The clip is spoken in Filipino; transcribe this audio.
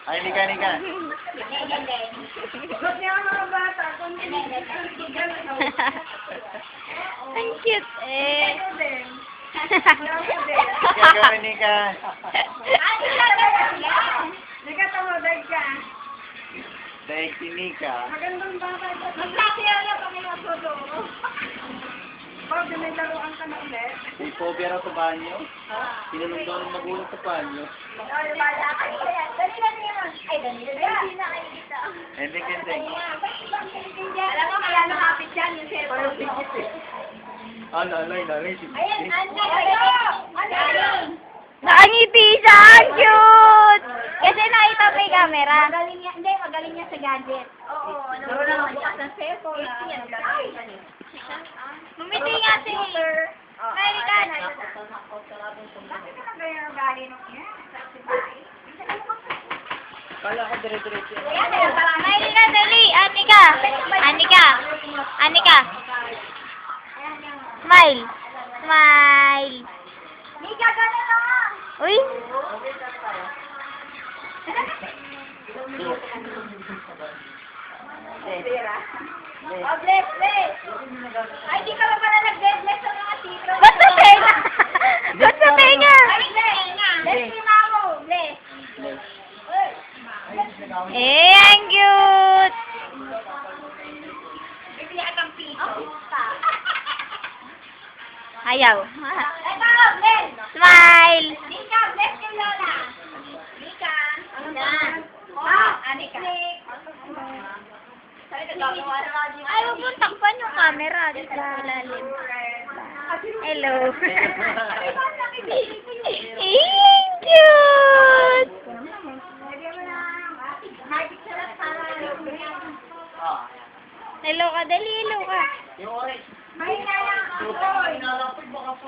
Ay, Nika. Ba't niya ang mga bata? Ang cute eh. Gagawin, Nika. Nika, tumudag ka. Dahil si Nika. Magandang bata. Magsasayaw na kami ng sodo. Pag may laruan ka na ulit. May phobia raw sa banyo. Tinanong daw ng magulang sa banyo. Ay, bala ka. Dali na naman. Ay, dali na. Hindi na kayo dito. Ending. Alam mo, kaya nakapit yan yung cellphone mo. Alay. Ayan, ano? Nakangiti siya! Ang cute! Kasi nakita may camera. Magaling niya sa gadget. Oo, ano bukas ng cellphone. Bumiti nga si American. Bakit ka na gaya ng galing nung yan? Kala ko dire-diretso. American, dali! Anika! Smile! Mika, gano'n lang! Uy! Oh, bless! Ay, di ka ba pala nag-bless sa mga tito? Ba't sa tenga? Ba't sa tenga? Ay, bless! Bless ni Mamo! Bless! Eh, ang cute! Bibili kang piso. Ayaw. Ito, bless! Smile! Mika, bless kay Lola! Mika! Yan! Anika! Ay, huwag mong takpan yung camera dito sa ilalim. Hello. Eh, cute! Hello ka, dali, hello ka. Yung orange. May nalang ako! Nalapit baka po.